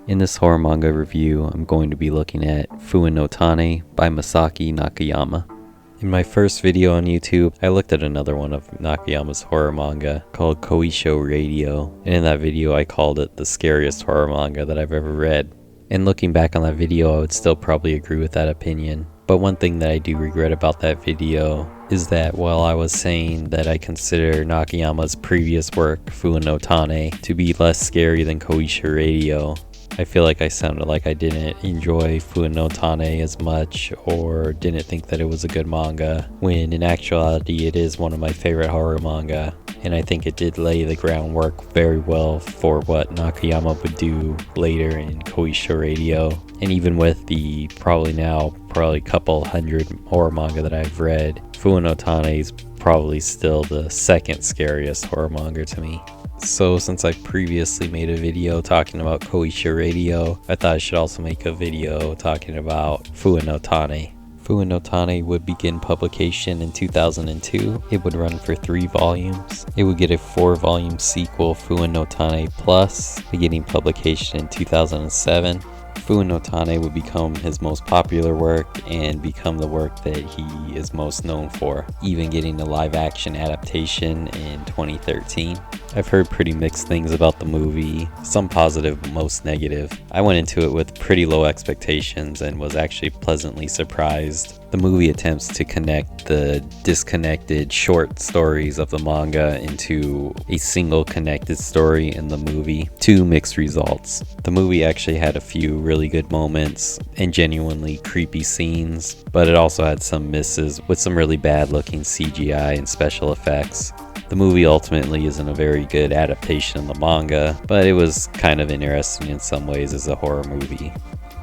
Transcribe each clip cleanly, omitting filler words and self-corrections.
In this horror manga review, I'm going to be looking at Fuan no Tane by Masaaki Nakayama. In my first video on YouTube, I looked at another one of Nakayama's horror manga called Koisho Radio, and in that video I called it the scariest horror manga that I've ever read. And looking back on that video, I would still probably agree with that opinion. But one thing that I do regret about that video is that while I was saying that I consider Nakayama's previous work, Fuan no Tane, to be less scary than Koisho Radio, I feel like I sounded like I didn't enjoy Fuan no Tane as much or didn't think that it was a good manga, when in actuality it is one of my favorite horror manga, and I think it did lay the groundwork very well for what Nakayama would do later in Koisho Radio. And even with the probably couple hundred horror manga that I've read, Fuan no Tane is probably still the second scariest horror manga to me. So since I previously made a video talking about Koisho Radio, I thought I should also make a video talking about Fuan no Tane. Fuan no Tane would begin publication in 2002. It would run for 3 volumes. It would get a 4-volume sequel, Fuan no Tane Plus, beginning publication in 2007. Fuan no Tane would become his most popular work and become the work that he is most known for, even getting a live-action adaptation in 2013. I've heard pretty mixed things about the movie, some positive but most negative. I went into it with pretty low expectations and was actually pleasantly surprised. The movie attempts to connect the disconnected short stories of the manga into a single connected story in the movie, to mixed results. The movie actually had a few really good moments and genuinely creepy scenes, but it also had some misses with some really bad looking CGI and special effects. The movie ultimately isn't a very good adaptation of the manga, but it was kind of interesting in some ways as a horror movie.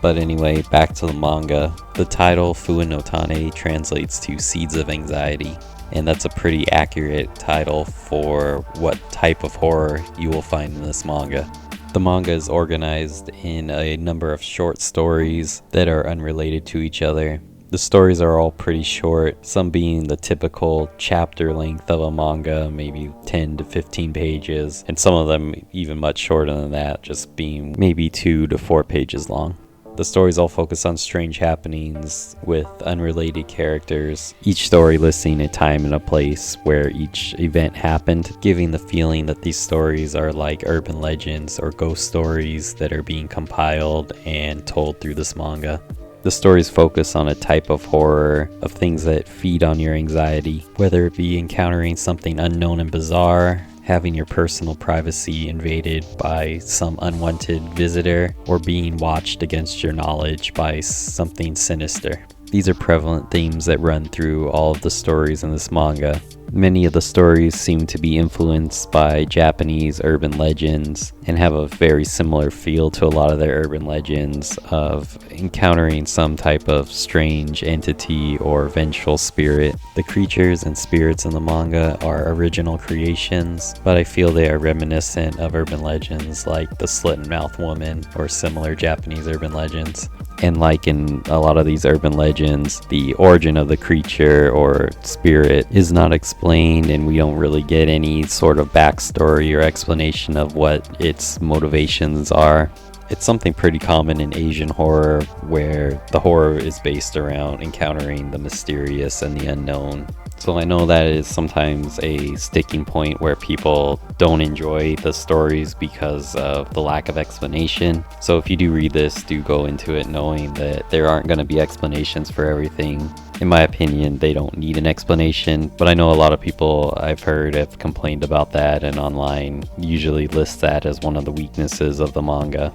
But anyway, back to the manga. The title, Fuan no Tane, translates to Seeds of Anxiety, and that's a pretty accurate title for what type of horror you will find in this manga. The manga is organized in a number of short stories that are unrelated to each other. The stories are all pretty short, some being the typical chapter length of a manga, maybe 10 to 15 pages, and some of them even much shorter than that, just being maybe 2 to 4 pages long. The stories all focus on strange happenings with unrelated characters, each story listing a time and a place where each event happened, giving the feeling that these stories are like urban legends or ghost stories that are being compiled and told through this manga. The stories focus on a type of horror, of things that feed on your anxiety, whether it be encountering something unknown and bizarre, having your personal privacy invaded by some unwanted visitor, or being watched against your knowledge by something sinister. These are prevalent themes that run through all of the stories in this manga. Many of the stories seem to be influenced by Japanese urban legends and have a very similar feel to a lot of their urban legends of encountering some type of strange entity or vengeful spirit. The creatures and spirits in the manga are original creations, but I feel they are reminiscent of urban legends like the Slit-Mouthed Woman or similar Japanese urban legends. And like in a lot of these urban legends, the origin of the creature or spirit is not explained, and we don't really get any sort of backstory or explanation of what its motivations are. It's something pretty common in Asian horror, where the horror is based around encountering the mysterious and the unknown. So I know that is sometimes a sticking point where people don't enjoy the stories because of the lack of explanation. So if you do read this, do go into it knowing that there aren't going to be explanations for everything. In my opinion, they don't need an explanation, but I know a lot of people I've heard have complained about that, and online usually list that as one of the weaknesses of the manga.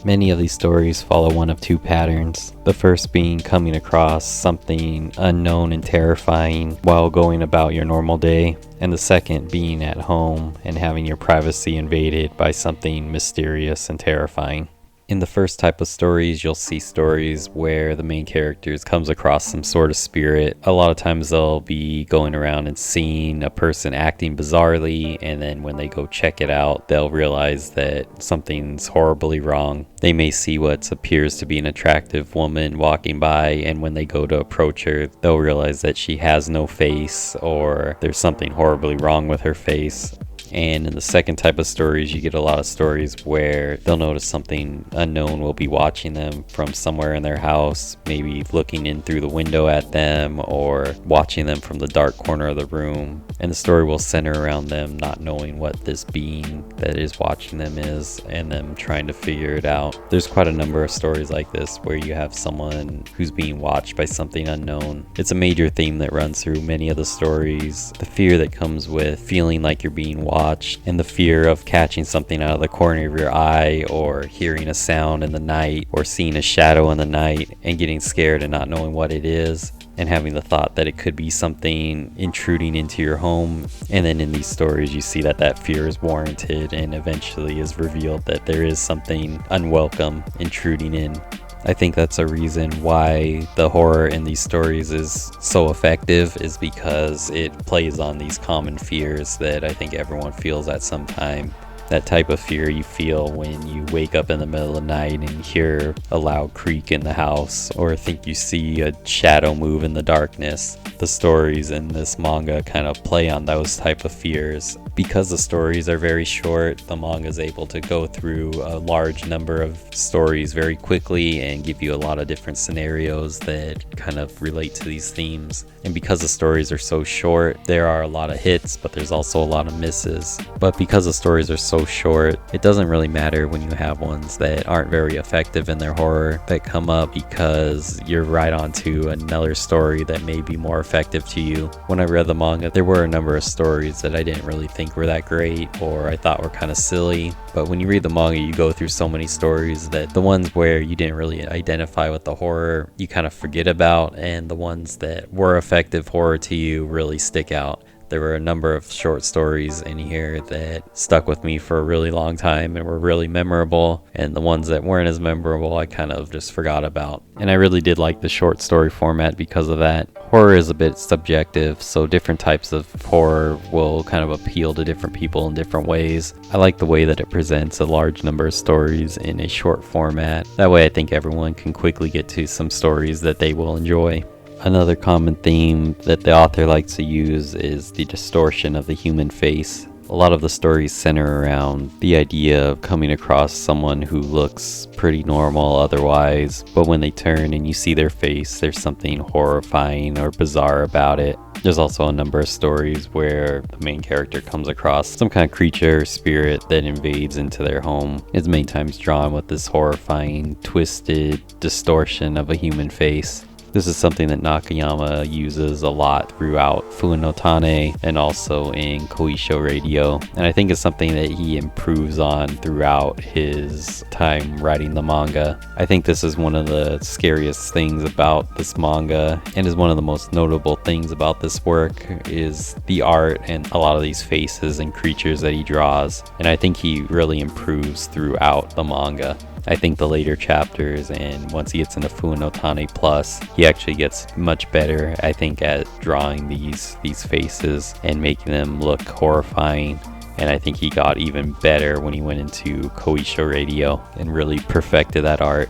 Many of these stories follow one of 2 patterns, the first being coming across something unknown and terrifying while going about your normal day, and the second being at home and having your privacy invaded by something mysterious and terrifying. In the first type of stories, you'll see stories where the main characters comes across some sort of spirit. A lot of times they'll be going around and seeing a person acting bizarrely, and then when they go check it out, they'll realize that something's horribly wrong. They may see what appears to be an attractive woman walking by, and when they go to approach her, they'll realize that she has no face, or there's something horribly wrong with her face. And in the second type of stories, you get a lot of stories where they'll notice something unknown will be watching them from somewhere in their house, maybe looking in through the window at them or watching them from the dark corner of the room. And the story will center around them not knowing what this being that is watching them is and them trying to figure it out. There's quite a number of stories like this where you have someone who's being watched by something unknown. It's a major theme that runs through many of the stories. The fear that comes with feeling like you're being watched, and the fear of catching something out of the corner of your eye, or hearing a sound in the night, or seeing a shadow in the night and getting scared and not knowing what it is, and having the thought that it could be something intruding into your home. And then in these stories you see that that fear is warranted, and eventually is revealed that there is something unwelcome intruding in. I think that's a reason why the horror in these stories is so effective, is because it plays on these common fears that I think everyone feels at some time. That type of fear you feel when you wake up in the middle of the night and hear a loud creak in the house, or think you see a shadow move in the darkness. The stories in this manga kind of play on those type of fears. Because the stories are very short, the manga is able to go through a large number of stories very quickly and give you a lot of different scenarios that kind of relate to these themes. And because the stories are so short, there are a lot of hits, but there's also a lot of misses. But because the stories are so short, it doesn't really matter when you have ones that aren't very effective in their horror that come up, because you're right onto another story that may be more effective to you. When I read the manga, there were a number of stories that I didn't really think were that great, or I thought were kind of silly. But when you read the manga, you go through so many stories that the ones where you didn't really identify with the horror, you kind of forget about, and the ones that were effective horror to you really stick out. There were a number of short stories in here that stuck with me for a really long time and were really memorable, and the ones that weren't as memorable I kind of just forgot about. And I really did like the short story format because of that. Horror is a bit subjective, so different types of horror will kind of appeal to different people in different ways. I like the way that it presents a large number of stories in a short format. That way I think everyone can quickly get to some stories that they will enjoy. Another common theme that the author likes to use is the distortion of the human face. A lot of the stories center around the idea of coming across someone who looks pretty normal otherwise, but when they turn and you see their face, there's something horrifying or bizarre about it. There's also a number of stories where the main character comes across some kind of creature or spirit that invades into their home. It's many times drawn with this horrifying, twisted distortion of a human face. This is something that Nakayama uses a lot throughout Fuan no Tane and also in Koisho Radio, and I think it's something that he improves on throughout his time writing the manga. I think this is one of the scariest things about this manga, and is one of the most notable things about this work, is the art and a lot of these faces and creatures that he draws, and I think he really improves throughout the manga. I think the later chapters, and once he gets into Fuan no Tane Plus, he actually gets much better, I think, at drawing these faces and making them look horrifying. And I think he got even better when he went into Koisho Radio and really perfected that art.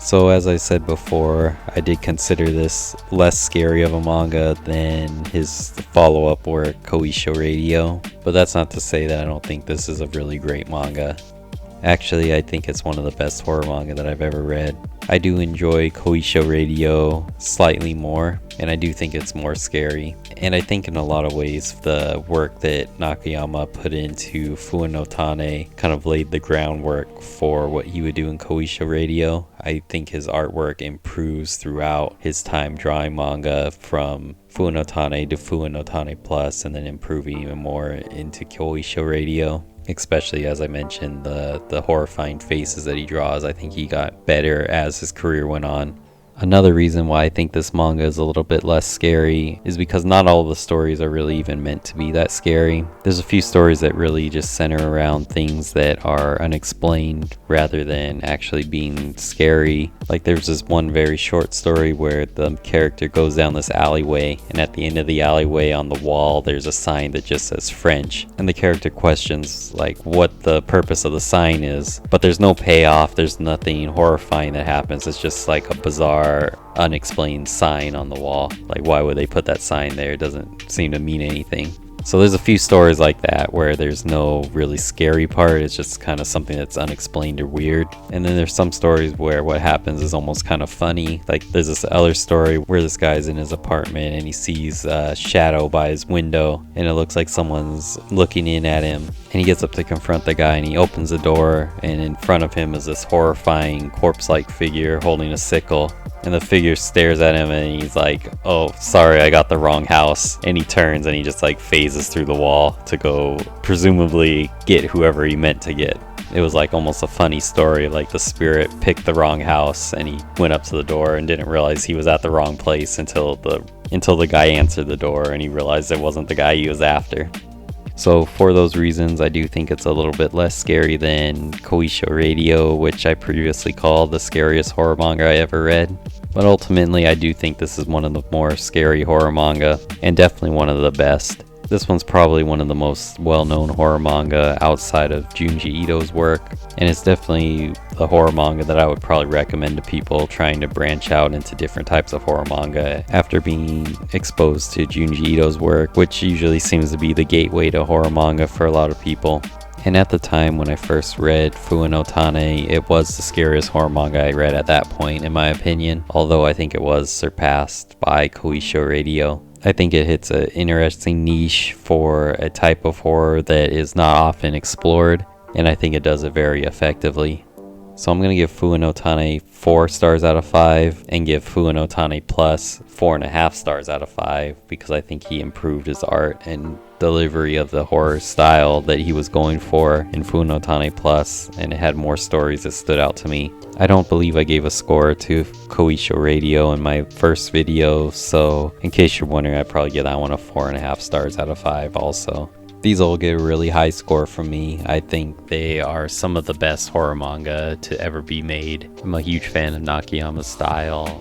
So as I said before, I did consider this less scary of a manga than his follow-up work, Koisho Radio. But that's not to say that I don't think this is a really great manga. Actually, I think it's one of the best horror manga that I've ever read. I do enjoy Koisho Radio slightly more, and I do think it's more scary. And I think in a lot of ways, the work that Nakayama put into Fuan no Tane kind of laid the groundwork for what he would do in Koisho Radio. I think his artwork improves throughout his time drawing manga, from Fuan no Tane to Fuan no Tane Plus, and then improving even more into Koisho Radio. Especially, as I mentioned, the horrifying faces that he draws. I think he got better as his career went on. Another reason why I think this manga is a little bit less scary is because not all of the stories are really even meant to be that scary. There's a few stories that really just center around things that are unexplained rather than actually being scary. Like there's this one very short story where the character goes down this alleyway, and at the end of the alleyway on the wall there's a sign that just says French, and the character questions like what the purpose of the sign is, but there's no payoff, there's nothing horrifying that happens. It's just like a bizarre, unexplained sign on the wall. Like, why would they put that sign there? It doesn't seem to mean anything. So there's a few stories like that where there's no really scary part, it's just kind of something that's unexplained or weird. And then there's some stories where what happens is almost kind of funny. Like there's this other story where this guy's in his apartment and he sees a shadow by his window and it looks like someone's looking in at him. And he gets up to confront the guy and he opens the door, and in front of him is this horrifying corpse-like figure holding a sickle. And the figure stares at him and he's like, "Oh, sorry, I got the wrong house." And he turns and he just like phases through the wall to go presumably get whoever he meant to get. It was like almost a funny story, like the spirit picked the wrong house and he went up to the door and didn't realize he was at the wrong place until the guy answered the door and he realized it wasn't the guy he was after. So for those reasons, I do think it's a little bit less scary than Koisho Radio, which I previously called the scariest horror manga I ever read. But ultimately, I do think this is one of the more scary horror manga, and definitely one of the best. This one's probably one of the most well-known horror manga outside of Junji Ito's work, and it's definitely the horror manga that I would probably recommend to people trying to branch out into different types of horror manga after being exposed to Junji Ito's work, which usually seems to be the gateway to horror manga for a lot of people. And at the time when I first read Fuan no Tane, it was the scariest horror manga I read at that point, in my opinion, although I think it was surpassed by Koisho Radio. I think it hits an interesting niche for a type of horror that is not often explored, and I think it does it very effectively. So I'm going to give Fuan no Tane 4 stars out of 5 and give Fuan no Tane Plus 4.5 stars out of 5 because I think he improved his art and delivery of the horror style that he was going for in Fuan no Tane Plus, and it had more stories that stood out to me. I don't believe I gave a score to Koisho Radio in my first video, so in case you're wondering, I'd probably give that one a 4.5 stars out of 5 also. These all get a really high score from me. I think they are some of the best horror manga to ever be made. I'm a huge fan of Nakayama's style.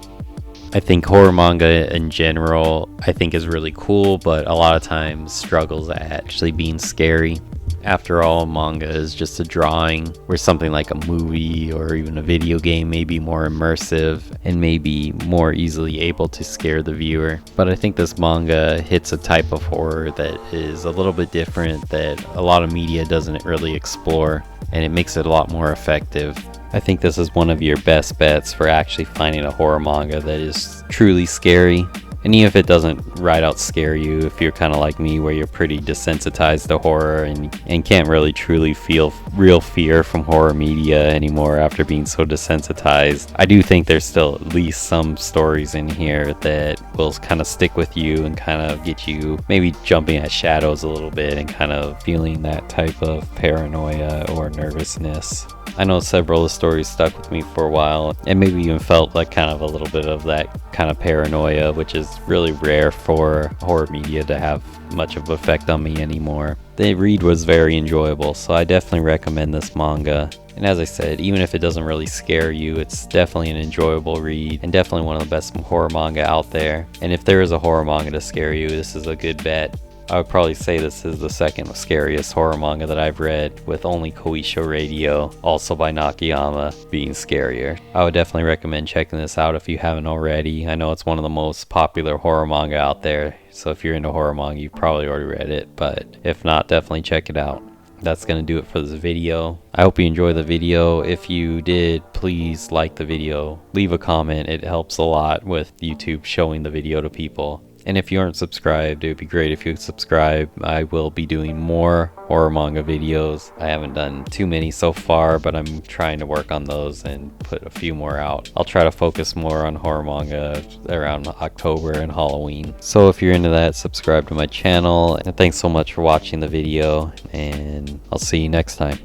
I think horror manga in general, I think is really cool, but a lot of times struggles at actually being scary. After all, manga is just a drawing, where something like a movie or even a video game may be more immersive and may be more easily able to scare the viewer. But I think this manga hits a type of horror that is a little bit different that a lot of media doesn't really explore, and it makes it a lot more effective. I think this is one of your best bets for actually finding a horror manga that is truly scary. And even if it doesn't right out scare you, if you're kind of like me where you're pretty desensitized to horror and can't really truly feel real fear from horror media anymore after being so desensitized, I do think there's still at least some stories in here that will kind of stick with you and kind of get you maybe jumping at shadows a little bit and kind of feeling that type of paranoia or nervousness. I know several of the stories stuck with me for a while and maybe even felt like kind of a little bit of that kind of paranoia, which is really rare for horror media to have much of an effect on me anymore. The read was very enjoyable, so I definitely recommend this manga. And as I said, even if it doesn't really scare you, it's definitely an enjoyable read and definitely one of the best horror manga out there. And if there is a horror manga to scare you, this is a good bet. I would probably say this is the second scariest horror manga that I've read, with only Koisho Radio, also by Nakayama, being scarier. I would definitely recommend checking this out if you haven't already. I know it's one of the most popular horror manga out there, so if you're into horror manga, you've probably already read it, but if not, definitely check it out. That's going to do it for this video. I hope you enjoyed the video. If you did, please like the video, leave a comment. It helps a lot with YouTube showing the video to people. And if you aren't subscribed, it would be great if you would subscribe. I will be doing more horror manga videos. I haven't done too many so far, but I'm trying to work on those and put a few more out. I'll try to focus more on horror manga around October and Halloween. So if you're into that, subscribe to my channel. And thanks so much for watching the video, and I'll see you next time.